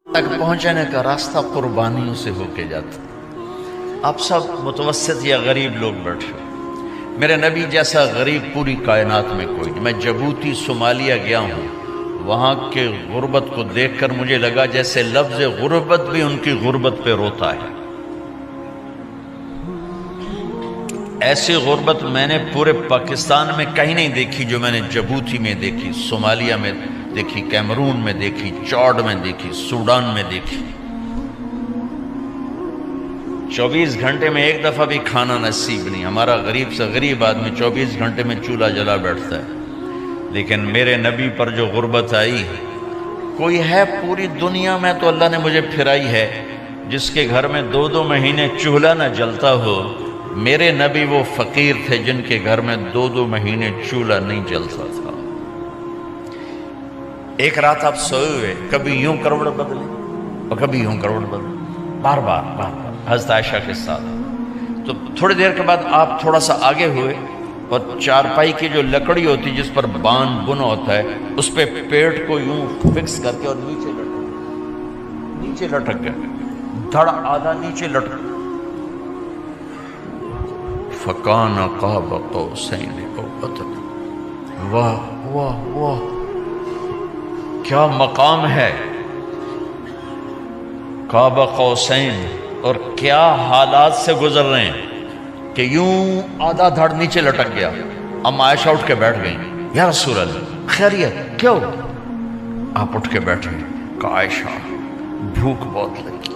تک پہنچنے کا راستہ قربانیوں سے ہو کے جاتا. آپ سب متوسط یا غریب لوگ بیٹھے ہو. میرے نبی جیسا غریب پوری کائنات میں کوئی نہیں. میں جبوتی صومالیہ گیا ہوں، وہاں کے غربت کو دیکھ کر مجھے لگا جیسے لفظ غربت بھی ان کی غربت پہ روتا ہے. ایسی غربت میں نے پورے پاکستان میں کہیں نہیں دیکھی جو میں نے جبوتی میں دیکھی، صومالیہ میں دیکھی، کیمرون میں دیکھی، چاڈ میں دیکھی، سوڈان میں دیکھی. 24 گھنٹے میں ایک دفعہ بھی کھانا نصیب نہیں. ہمارا غریب سے غریب آدمی 24 گھنٹے میں چولہا جلا بیٹھتا ہے. لیکن میرے نبی پر جو غربت آئی، کوئی ہے پوری دنیا میں تو اللہ نے مجھے پھرائی ہے جس کے گھر میں 2 مہینے چولہا نہ جلتا ہو. میرے نبی وہ فقیر تھے جن کے گھر میں 2 مہینے چولہا نہیں جلتا تھا. ایک رات آپ سوئے ہوئے، کبھی یوں کروڑ بدلے اور کبھی یوں کروڑ بدلے، بار بار حضرت عائشہ کے ساتھ. تو تھوڑی دیر کے بعد آپ تھوڑا سا آگے ہوئے اور چارپائی کی جو لکڑی ہوتی جس پر بان بنا ہوتا ہے اس پہ پیٹ کو یوں فکس کر کے اور نیچے لٹک گئے، دھڑ آدھا نیچے لٹک. فَكَانَ قَابَ قَوْسَيْنِ أَوْ أَدْنَىٰ. واہ واہ واہ، کیا مقام ہے. قاب قوسین، اور کیا حالات سے گزر رہے ہیں کہ یوں آدھا دھڑ نیچے لٹک گیا. ام عائشہ اٹھ کے بیٹھ گئیں، یا رسول اللہ خیریت کیوں؟ آپ اٹھ کے بیٹھے، کہ عائشہ بھوک بہت لگی،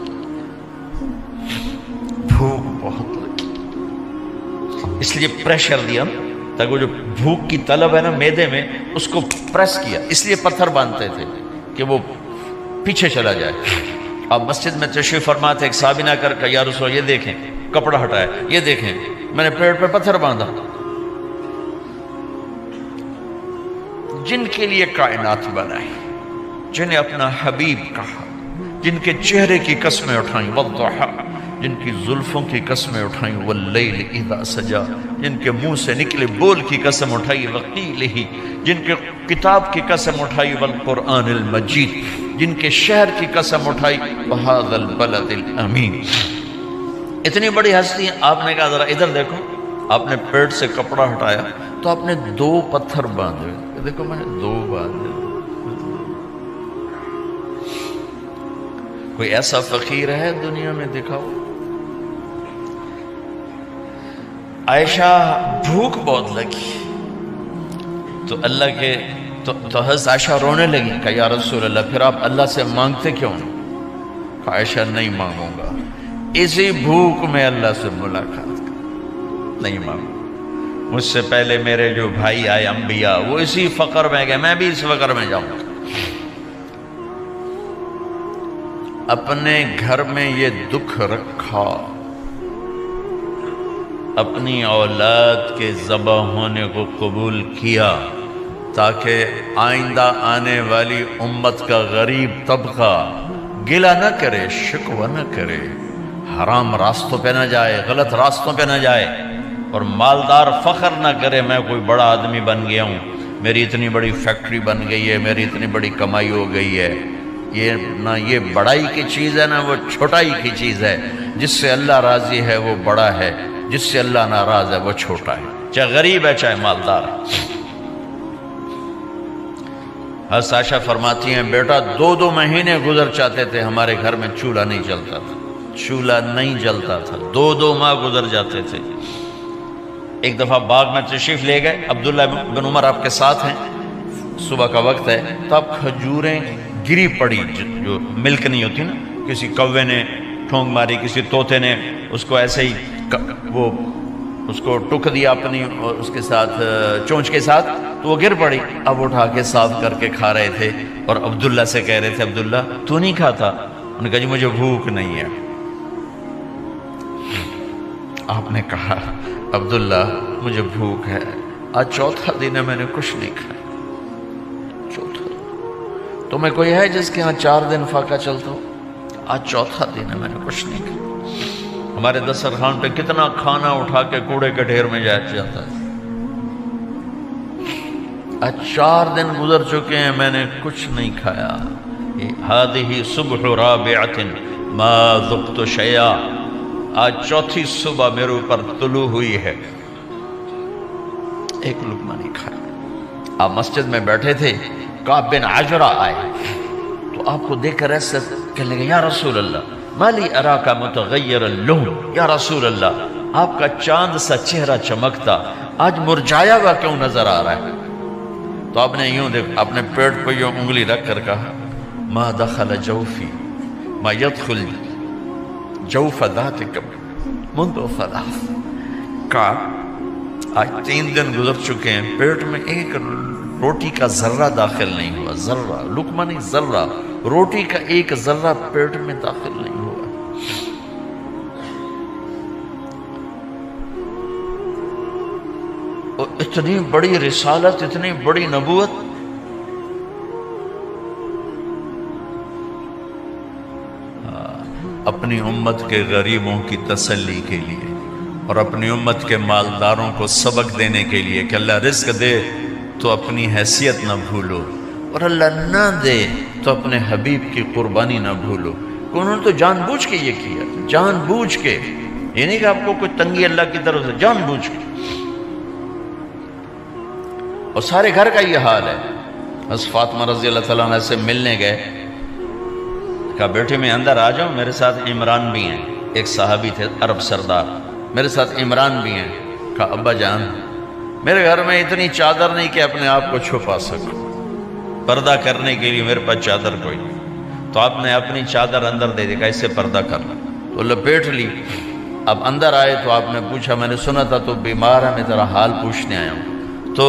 بھوک بہت لگی. اس لیے پریشر دیا تاکہ وہ جو بھوک کی طلب ہے نا میدے میں اس کو پریس کیا. اس لیے پتھر باندھتے تھے کہ وہ پیچھے چلا جائے. اب مسجد میں تشریف فرما تھے، ایک صحابی نے کر یا رسول یہ دیکھیں کپڑا ہٹایا، یہ دیکھیں میں نے پیٹ پہ پتھر باندھا. جن کے لیے کائنات بنائی، جنہیں اپنا حبیب کہا، جن کے چہرے کی قسمیں اٹھائیں، والضحیٰ، جن کی زلفوں کی قسمیں اٹھائیں، واللیل اذا سجا، جن کے منہ سے نکلے بول کی قسم اٹھائی، وقیلہ، جن کے کتاب کی قسم اٹھائی، والقرآن المجید، جن کے شہر کی قسم اٹھائی، وہذا البلد الامین. اتنی بڑی ہستی ہیں. آپ نے کہا ذرا ادھر دیکھو. آپ نے پیٹ سے کپڑا ہٹایا تو آپ نے 2 پتھر باندھے. دیکھو میں نے 2 باندھے. کوئی ایسا فقیر ہے دنیا میں؟ دکھاؤ. عائشہ بھوک بہت لگی تو اللہ کے تو حضرت عائشہ رونے لگی کہ یا رسول اللہ پھر آپ اللہ سے مانگتے کیوں نہیں؟ کہ عائشہ نہیں مانگوں گا، اسی بھوک میں اللہ سے ملاقات کر نہیں مانگوں. مجھ سے پہلے میرے جو بھائی آئے انبیاء وہ اسی فقر میں گئے، میں بھی اس فقر میں جاؤں گا. اپنے گھر میں یہ دکھ رکھا، اپنی اولاد کے ذبح ہونے کو قبول کیا تاکہ آئندہ آنے والی امت کا غریب طبقہ گلہ نہ کرے، شکوہ نہ کرے، حرام راستوں پہ نہ جائے، غلط راستوں پہ نہ جائے، اور مالدار فخر نہ کرے میں کوئی بڑا آدمی بن گیا ہوں، میری اتنی بڑی فیکٹری بن گئی ہے، میری اتنی بڑی کمائی ہو گئی ہے. یہ نہ یہ بڑائی کی چیز ہے نہ وہ چھوٹائی کی چیز ہے. جس سے اللہ راضی ہے وہ بڑا ہے، جس سے اللہ ناراض ہے وہ چھوٹا ہے، چاہے غریب ہے چاہے مالدار ہے. حضرت عائشہ فرماتی ہیں بیٹا 2 مہینے گزر جاتے تھے ہمارے گھر میں چولہا نہیں جلتا تھا، چولہا نہیں جلتا تھا. 2 ماہ گزر جاتے تھے. ایک دفعہ باغ میں تشریف لے گئے، عبداللہ بن عمر آپ کے ساتھ ہیں، صبح کا وقت ہے تو اب کھجوریں گری پڑی جو ملک نہیں ہوتی نا، کسی کوے نے ٹھونگ ماری، کسی طوطے نے اس کو ایسے ہی وہ اس کو ٹک دیا اپنی اس کے ساتھ چونچ کے ساتھ تو وہ گر پڑی. اب اٹھا کے صاف کر کے کھا رہے تھے اور عبداللہ سے کہہ رہے تھے عبداللہ تو نہیں کھاتا؟ انہوں نے کہا جی مجھے بھوک نہیں ہے. آپ نے کہا عبداللہ مجھے بھوک ہے، آج 4تھا دن ہے میں نے کچھ نہیں کھایا. 4تھا دن تمہیں کوئی ہے جس کے ہاں 4 دن فاقہ چلتا ہو؟ آج 4تھا دن ہے میں نے کچھ نہیں کھایا. ہمارے دسترخوان پہ کتنا کھانا اٹھا کے کوڑے کے ڈھیر میں جاتا ہے. آج 4 دن گزر چکے ہیں میں نے کچھ نہیں کھایا. هذه صبح رابعة ما ذقت شيئا، آج چوتھی صبح میرے اوپر طلوع ہوئی ہے، ایک لقمہ نہیں کھایا۔ آپ مسجد میں بیٹھے تھے، کعب بن عجرہ آئے تو آپ کو دیکھ کر ایسے کہنے لگے یا رسول اللہ مالی اراکا متغیر اللون، یا رسول اللہ آپ کا چاند سا چہرہ چمکتا آج مرجھایا ہوا کیوں نظر آ رہا ہے؟ تو آپ نے یوں دیکھ اپنے پیٹ پہ یوں انگلی رکھ کر کہا ما دخل جوفی ما يدخل جوف ذاتک منذ ثلاث، کہا آج 3 دن گزر چکے ہیں، پیٹ میں ایک روٹی کا ذرہ داخل نہیں ہوا، ذرہ، لقمہ نہیں ذرہ، روٹی کا ایک ذرہ پیٹ میں داخل نہیں ہوا۔ اور اتنی بڑی رسالت، اتنی بڑی نبوت، اپنی امت کے غریبوں کی تسلی کے لیے اور اپنی امت کے مالداروں کو سبق دینے کے لیے کہ اللہ رزق دے تو اپنی حیثیت نہ بھولو، اور اللہ نہ دے تو اپنے حبیب کی قربانی نہ بھولو۔ انہوں نے تو جان بوجھ کے یہ کیا، جان بوجھ کے، یہ نہیں کہ آپ کو کوئی تنگی اللہ کی طرف سے، جان بوجھ کے۔ اور سارے گھر کا یہ حال ہے۔ حضرت فاطمہ رضی اللہ تعالیٰ عنہ سے ملنے گئے، کہا بیٹے میں اندر آ جاؤں، میرے ساتھ عمران بھی ہیں، ایک صحابی تھے عرب سردار، میرے ساتھ عمران بھی ہیں۔ کہا ابا جان میرے گھر میں اتنی چادر نہیں کہ اپنے آپ کو چھپا سکوں، پردہ کرنے کے لیے میرے پاس چادر کوئی، تو آپ نے اپنی چادر اندر دے دی، کہا اس سے پردہ کرنا، تو لپیٹ لی۔ اب اندر آئے تو آپ نے پوچھا میں نے سنا تھا تو بیمار ہے، میں تیرا حال پوچھنے آیا ہوں۔ تو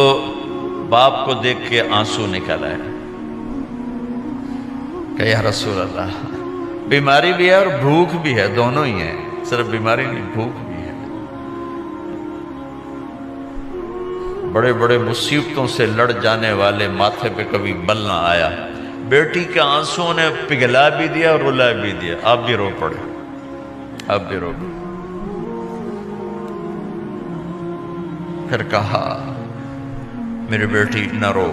باپ کو دیکھ کے آنسو نکل آئے کہ یا رسول اللہ بیماری بھی ہے اور بھوک بھی ہے، دونوں ہی ہیں، صرف بیماری نہیں بھوک بھی ہے۔ بڑے بڑے مصیبتوں سے لڑ جانے والے ماتھے پہ کبھی بل نہ آیا، بیٹی کے آنسوں نے پگھلا بھی دیا اور رلا بھی دیا، آپ بھی رو پڑے، آپ بھی رو پڑے۔ پھر کہا میری بیٹی نہ رو،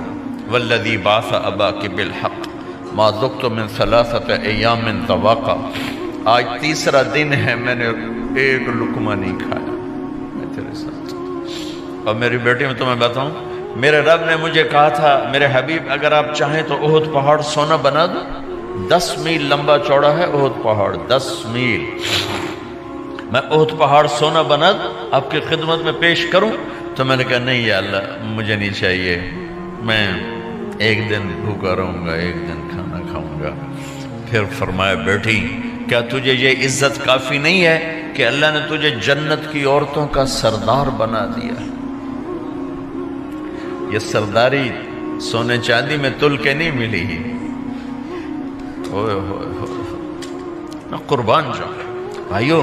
والذی بعث اباک بالحق ما ذقت من 3 ایام ذواقا، آج 3 دن ہے میں نے ایک لقمہ نہیں کھایا، میں تیرے ساتھ۔ اور میری بیٹی میں تمہیں بتاؤں، میرے رب نے مجھے کہا تھا میرے حبیب اگر آپ چاہیں تو احد پہاڑ سونا بنا دو، 10 میل لمبا چوڑا ہے احد پہاڑ، 10 میل، میں احد پہاڑ سونا بنا دوں آپ کی خدمت میں پیش کروں؟ تو میں نے کہا نہیں یا اللہ مجھے نہیں چاہیے، میں ایک دن بھوکا رہوں گا، ایک دن کھانا کھاؤں گا۔ پھر فرمایا بیٹی کیا تجھے یہ عزت کافی نہیں ہے کہ اللہ نے تجھے جنت کی عورتوں کا سردار بنا دیا؟ یہ سرداری سونے چاندی میں تل کے نہیں ملی، ہوئے ہوئے ہوئے، میں قربان جاؤں۔ بھائیو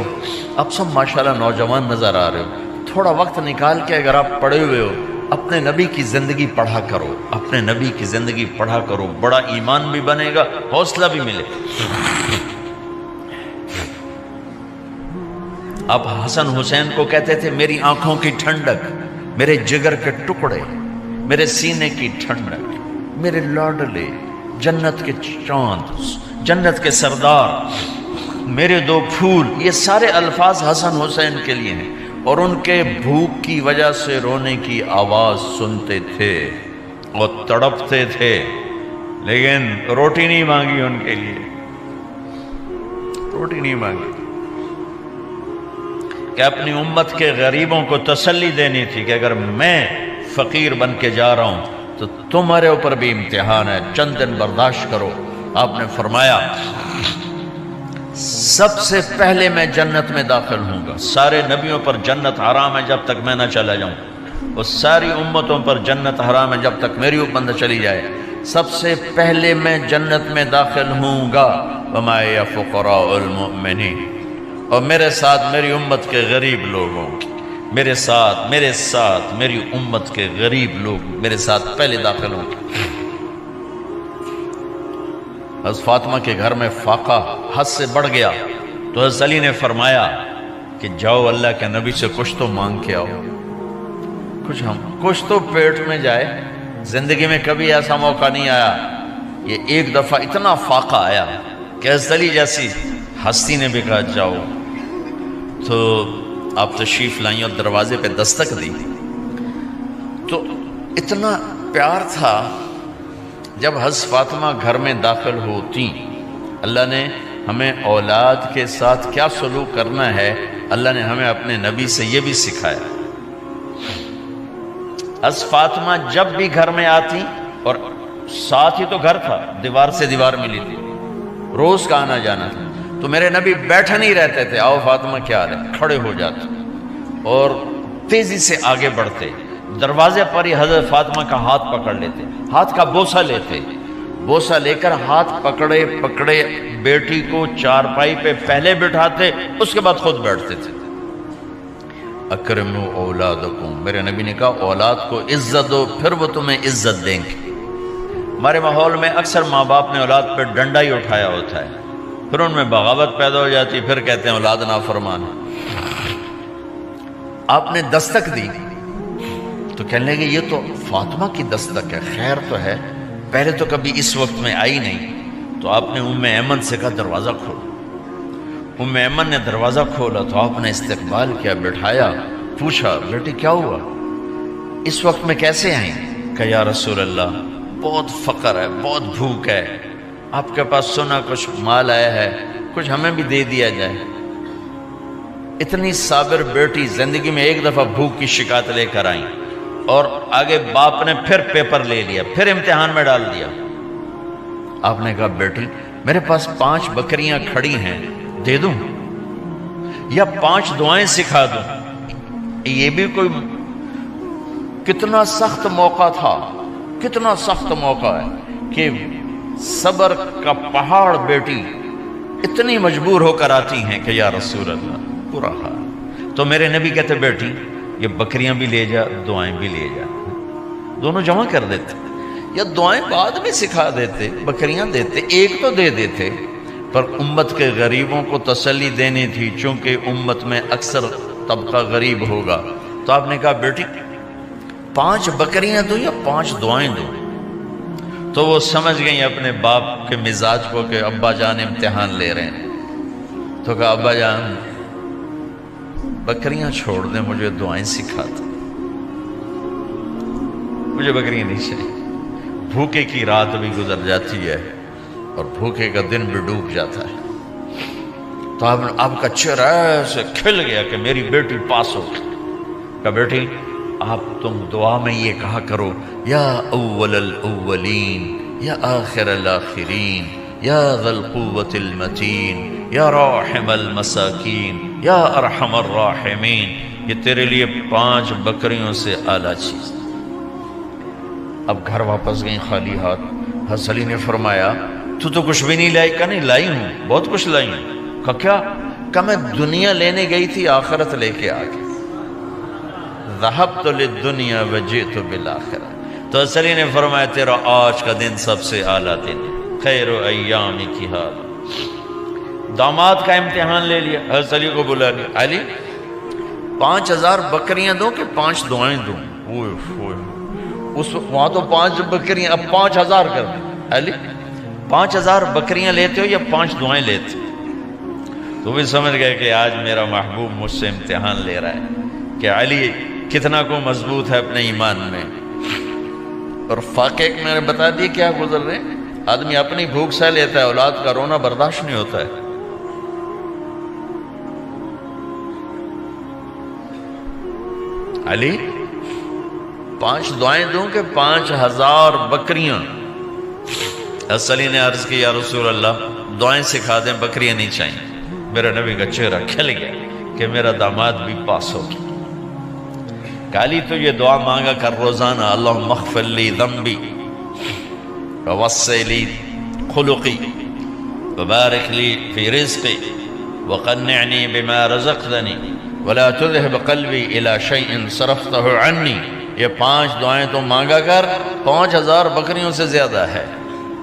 اب سب ماشاءاللہ نوجوان نظر آ رہے ہو، تھوڑا وقت نکال کے اگر آپ پڑھے ہوئے ہو اپنے نبی کی زندگی پڑھا کرو، اپنے نبی کی زندگی پڑھا کرو، بڑا ایمان بھی بنے گا، حوصلہ بھی ملے۔ آپ حسن حسین کو کہتے تھے میری آنکھوں کی ٹھنڈک، میرے جگر کے ٹکڑے، میرے سینے کی ٹھنڈک، میرے لاڈلے، جنت کے چاند، جنت کے سردار، میرے 2 پھول، یہ سارے الفاظ حسن حسین کے لیے ہیں۔ اور ان کے بھوک کی وجہ سے رونے کی آواز سنتے تھے اور تڑپتے تھے، لیکن روٹی نہیں مانگی ان کے لیے، روٹی نہیں مانگی، کہ اپنی امت کے غریبوں کو تسلی دینی تھی کہ اگر میں فقیر بن کے جا رہا ہوں تو تمہارے اوپر بھی امتحان ہے، چند دن برداشت کرو۔ آپ نے فرمایا سب سے پہلے میں جنت میں داخل ہوں گا، سارے نبیوں پر جنت حرام ہے جب تک میں نہ چلا جاؤں، اور ساری امتوں پر جنت حرام ہے جب تک میری امت نہ چلی جائے، سب سے پہلے میں جنت میں داخل ہوں گا۔ وما یا فقراء المؤمنین، اور میرے ساتھ میری امت کے غریب لوگوں، میرے ساتھ میری امت کے غریب لوگ میرے ساتھ پہلے داخل ہوں گے۔ حضرت فاطمہ کے گھر میں فاقہ حد سے بڑھ گیا تو حضرت علی نے فرمایا کہ جاؤ اللہ کے نبی سے کچھ تو مانگ کے آؤ، کچھ تو پیٹ میں جائے۔ زندگی میں کبھی ایسا موقع نہیں آیا یہ ایک دفعہ اتنا فاقہ آیا کہ حضرت علی جیسی ہستی نے بھی کہا جاؤ، تو آپ تشریف لائیں اور دروازے پہ دستک دی تو اتنا پیار تھا. جب حضرت فاطمہ گھر میں داخل ہوتی، اللہ نے ہمیں اولاد کے ساتھ کیا سلوک کرنا ہے اللہ نے ہمیں اپنے نبی سے یہ بھی سکھایا. حضرت فاطمہ جب بھی گھر میں آتی، اور ساتھ ہی تو گھر تھا، دیوار سے دیوار ملی تھی، روز کا آنا جانا تھا، تو میرے نبی بیٹھے نہیں رہتے تھے، آؤ فاطمہ کیا حال ہے، کھڑے ہو جاتے اور تیزی سے آگے بڑھتے. دروازے پر ہی حضرت فاطمہ کا ہاتھ پکڑ لیتے، ہاتھ کا بوسہ لیتے، بوسہ لے کر ہاتھ پکڑے پکڑے بیٹی کو چارپائی پہ پہلے بٹھاتے، اس کے بعد خود بیٹھتے تھے. اکرموا اولادکم، میرے نبی نے کہا اولاد کو عزت دو، پھر وہ تمہیں عزت دیں گے. ہمارے ماحول میں اکثر ماں باپ نے اولاد پہ ڈنڈا ہی اٹھایا ہوتا ہے، پھر ان میں بغاوت پیدا ہو جاتی، پھر کہتے ہیں اولاد نافرمان ہے. آپ نے دستک دی تو کہنے لگے یہ تو فاطمہ کی دستک ہے، خیر تو ہے، پہلے تو کبھی اس وقت میں آئی نہیں. تو آپ نے ام ایمن سے کہا دروازہ کھولو. ام ایمن نے دروازہ کھولا تو آپ نے استقبال کیا، بٹھایا، پوچھا بیٹی کیا ہوا، اس وقت میں کیسے آئیں؟ کہ یا رسول اللہ بہت فقر ہے، بہت بھوک ہے، آپ کے پاس سنا کچھ مال آیا ہے، کچھ ہمیں بھی دے دیا جائے. اتنی صابر بیٹی زندگی میں ایک دفعہ بھوک کی شکایت لے کر آئیں، اور آگے باپ نے پھر پیپر لے لیا، پھر امتحان میں ڈال دیا. آپ نے کہا بیٹی میرے پاس 5 بکریاں کھڑی ہیں، دے دوں یا 5 دعائیں سکھا دوں؟ یہ بھی کوئی کتنا سخت موقع تھا، کتنا سخت موقع ہے کہ صبر کا پہاڑ بیٹی اتنی مجبور ہو کر آتی ہیں کہ یا رسول اللہ برا حال. تو میرے نبی کہتے بیٹی یہ بکریاں بھی لے جا، دعائیں بھی لے جا، دونوں جمع کر دیتے، یا دعائیں بعد میں سکھا دیتے، بکریاں دیتے، ایک تو دے دیتے. پر امت کے غریبوں کو تسلی دینی تھی، چونکہ امت میں اکثر طبقہ غریب ہوگا. تو آپ نے کہا بیٹی 5 بکریاں دوں یا 5 دعائیں دوں؟ تو وہ سمجھ گئیں اپنے باپ کے مزاج کو کہ ابا جان امتحان لے رہے ہیں. تو کہا ابا جان بکریاں چھوڑ دیں، مجھے دعائیں سکھا دیں، مجھے بکریاں نہیں چاہیے. بھوکے کی رات بھی گزر جاتی ہے اور بھوکے کا دن بھی ڈوب جاتا ہے. تو آپ کا چہرہ ایسے کھل گیا کہ میری بیٹی پاس ہو گئی. کہا بیٹی آپ تم دعا میں یہ کہا کرو یا اول الاولین یا آخر الاخرین یا ذا القوة المتین یا راحم المساکین یا ارحم الراحمین. یہ تیرے لیے 5 بکریوں سے اعلیٰ چیز. اب گھر واپس گئیں خالی ہاتھ. حضرت علی نے فرمایا تو کچھ بھی نہیں لائی؟ کہا نہیں لائی ہوں، بہت کچھ لائی ہوں. کہا کیا؟ کہا میں دنیا لینے گئی تھی، آخرت لے کے آ گئی. ذہبت للدنیا وجئت بالآخرہ. تو حضرت علی نے فرمایا تیرا آج کا دن سب سے اعلیٰ دن، خیر ایام کی حال. داماد کا امتحان لے لیا، حضرت علی کو بلا لیا. علی 5000 بکریاں دوں کہ 5 دعائیں دوں؟ اس وہاں تو 5 بکریاں، اب 5000 کر دیں. علی 5000 بکریاں لیتے ہو یا 5 دعائیں لیتے؟ تو بھی سمجھ گئے کہ آج میرا محبوب مجھ سے امتحان لے رہا ہے کہ علی کتنا کو مضبوط ہے اپنے ایمان میں. اور فاقے میں نے بتا دی کیا گزر رہے. آدمی اپنی بھوک سہ لیتا ہے، اولاد کا رونا برداشت نہیں ہوتا ہے. علی 5 دعائیں دوں کہ 5000 بکریاں؟ حضرت علی نے عرض کی یا رسول اللہ دعائیں سکھا دیں، بکریاں نہیں چاہیے. میرا نبی کا چہرہ کھل گیا کہ میرا داماد بھی پاس ہو گیا. علی تو یہ دعا مانگا کر روزانہ، اللہم اغفر لی ذنبی ووسع لی خلقی وبارک لی فی رزقی وقنعنی بما رزقتنی ولا تذهب قلبی الی شیء صرفتہ عنی. یہ 5 دعائیں تو مانگا کر، 5000 بکریوں سے زیادہ ہے.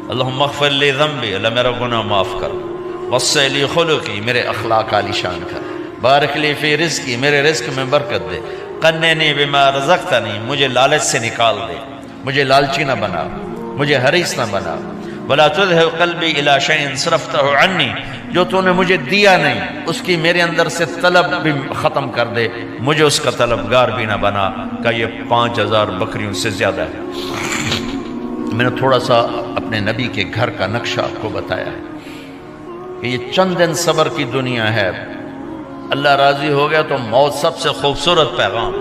اللہم اغفر لی ذنبی، اللہ میرا گناہ معاف کر. وسع لی خلقی، میرے اخلاق عالی شان کر. بارک لی فی رزقی، میرے رزق میں برکت دے. قنعنی بما رزقتنی، مجھے لالچ سے نکال دے، مجھے لالچی نہ بنا، مجھے حریص نہ بنا. ولا تذهب قلبی الی شیء صرفتہ عنی، جو تو نے مجھے دیا نہیں اس کی میرے اندر سے طلب بھی ختم کر دے، مجھے اس کا طلبگار بھی نہ بنا کہ یہ 5000 بکریوں سے زیادہ ہے۔ میں نے تھوڑا سا اپنے نبی کے گھر کا نقشہ آپ کو بتایا ہے کہ یہ چند دن صبر کی دنیا ہے، اللہ راضی ہو گیا تو موت سب سے خوبصورت پیغام۔